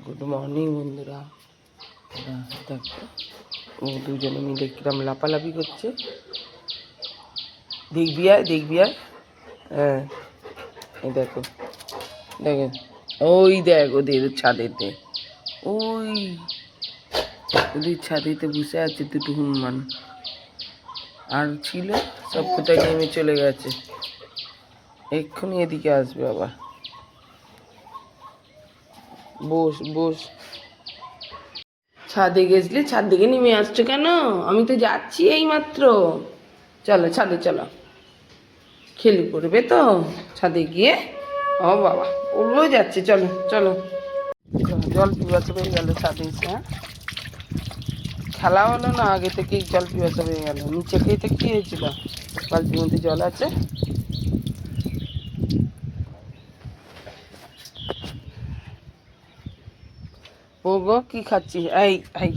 Good morning বন্ধুরা। দেখো ও দুজনে মিলে কিরম লাপালাপি করছে। দেখবি আর হ্যাঁ এই দেখো দেখেন, ওই দেখ ওদের ছাদেতে, ওদের ছাদেতে বসে আছে দুটো হনুমান। আর ছিল সব কোথায় নেমে চলে গেছে, এক্ষুনি এদিকে আসবে আবার। বস বস, ছাদে গেছলে ছাদ থেকে নেমে আসছো কেন? আমি তো যাচ্ছি এই মাত্র। চলো ছাদে চলো, খেলি করবে তো ছাদে গিয়ে। ও বাবা ওগুলো যাচ্ছে, চলো চলো। জল পিপাসা পেয়ে গেল ছাদে এসে। হ্যাঁ খেলা হলো না, আগে থেকেই জল পিপাসা পেয়ে গেল। নিচে খেতে কি হয়েছিল, বালতির মধ্যে জল আছে। ও গো কি খাচ্ছি, এই এই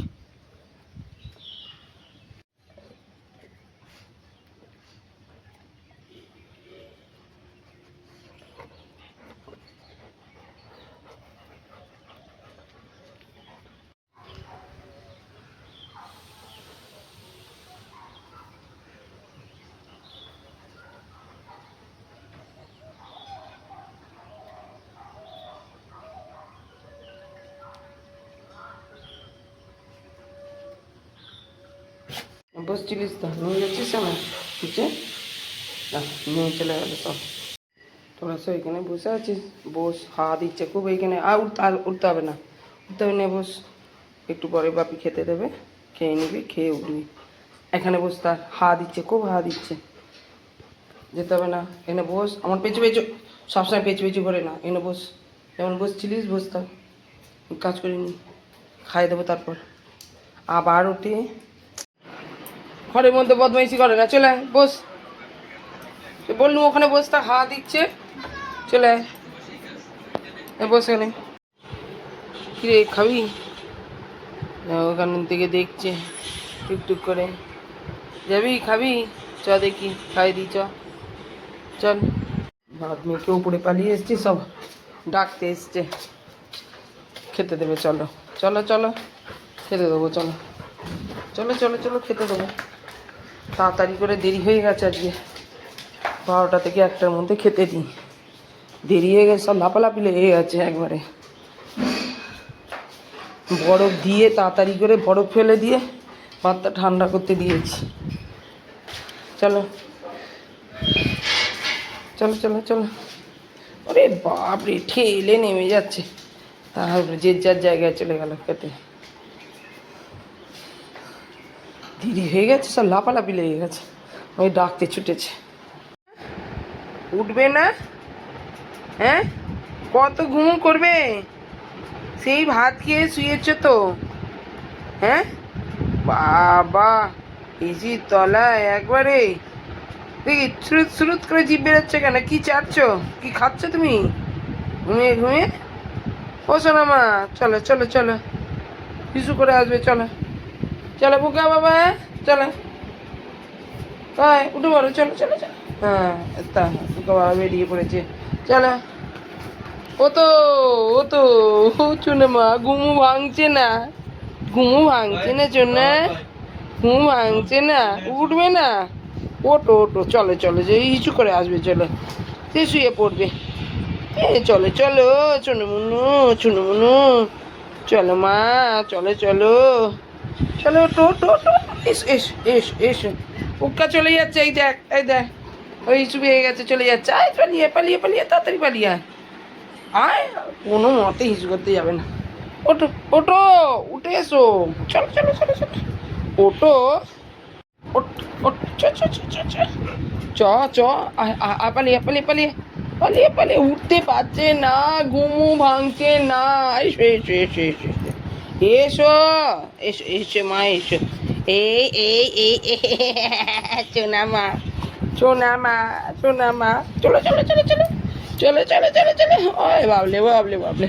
বসছিলিস তো, নিয়ে যাচ্ছিস আমার নিচে না, নিয়ে চলে গেলো সব। তোরা সব এখানে বসে আছিস, বস। হাওয়া দিচ্ছে খুব এইখানে। আর উঠতে হবে না, উঠতে হবে না, বস। একটু পরে বাপি খেতে দেবে, খেয়ে নিবি, খেয়ে উঠবি। এখানে বস, তার হাওয়া দিচ্ছে, খুব হাওয়া দিচ্ছে, যেতে হবে না। এখানে বস, আমার পেছু পেছু সবসময় পেছু পেছু করে না, এখানে বস। যেমন বসছিলিস বস, তার কাজ করিনি, খাইয়ে দেবো তারপর। আবার উঠে ঘরের মধ্যে বদমাইশি করে না, চলে আয়, বস। বললুম ওখানে বস, তা হাওয়া দিচ্ছে, চলে আয়, বস এখানে। কিরে খাবি? ওখান থেকে দেখছে টুকটুক করে। যাবি খাবি? চ দেখি খাই দি, চল। ভাত মেয়েকে উপরে পালিয়ে এসছি, সব ডাকতে এসছে, খেতে দেবে। চলো চলো চলো, খেতে দেবো, চলো চলো চলো চলো, খেতে দেবো। তাড়াতাড়ি করে, দেরি হয়ে গেছে আজকে, 12টা থেকে 1টার মধ্যে খেতে দিই। দেরি হয়ে গেছে, সব লাপালাপি লেগে গেছে একবারে। বরফ দিয়ে তাড়াতাড়ি করে বরফ ফেলে দিয়ে ভাতটা ঠান্ডা করতে দিয়েছি। চলো চলো চলো চলো। আরে বাপরে, ঠেলে নেমে যাচ্ছে, তারপরে যে যার জায়গায় চলে গেল খেতে। দেরি হয়ে গেছে, সব লাপালাপি লেগে গেছে, ওই ডাকতে ছুটেছে। উঠবে না? হ্যাঁ কত ঘুম করবে? সেই ভাত খেয়ে শুয়েছ তো? হ্যাঁ বাবা, এসির তলায় একবারে দেখি সুরুত সুরুত করে জিভ বেরোচ্ছে কেন? কি চাচ্ছ, কি খাচ্ছ তুমি ঘুমিয়ে ঘুমিয়ে? ও শোনা মা, চলো চলো চলো, কিছু করে আসবে, চলো চলো বুকা বাবা, চলো উঠে পড়ো, চলো চলো চলো। হ্যাঁ তা বুকা বাবা বেরিয়ে পড়েছে, চলো। ও তো ও তো ও চুনে মা, ঘুমু ভাঙছে না, ঘুমু ভাঙছে না চুনে, ঘুম ভাঙছে না, উঠবে না? ওটো ওটো, চলো চলো, যে ইস্যু করে আসবে, চলো, সে শুয়ে পড়বে। চলো চলো চুনুমুনু, চুনুমুনু, চলো মা, চলো চলো চলো, ওটো ওটো ওটো, এস এস এস এস। উক্কা চলে যাচ্ছে, এই দেখ এই দেখ, ওই ইস্যু পেয়ে গেছে, চলে যাচ্ছে। আয় পালিয়ে পালিয়ে পালিয়ে, তাড়াতাড়ি পালিয়ে আয়, আয়, কোনো মতে হিসু করতে যাবে না। ওটো ওটো, উঠে এসো, চলো চলো চলো চলো, ওটো ওট ওট, চ চ চ চ চ চ চ, পালিয়ে পালিয়ে পালিয়ে পালিয়ে পালিয়ে, উঠতে পারছে না, ঘুমু ভাঙছে না। এসো এসো এসো এসো এসো এসো এসো মা, এসো। এই এই এই চোনা মা, চোনা মা, চোনা মা, চলো চলো চলো চলো চলো চলো চলো চলো। ওই বাবলে বাবলে বাবলে,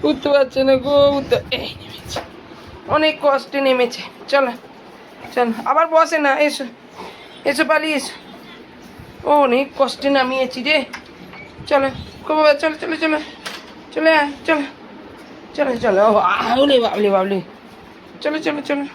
উঠতে পারছে না গো, উঠতে, এই নেমেছে, অনেক কষ্টে নেমেছে। চলো চলো, আবার বসে না, এসো এসো পালিয়ে এসো, ও অনেক কষ্টে নামিয়েছি রে। চলো বাবা, চলো চলো চলো, চলে আয়, চলো চলো চলো, আউলে বাবলে বাবলে, চলো চলো চলো।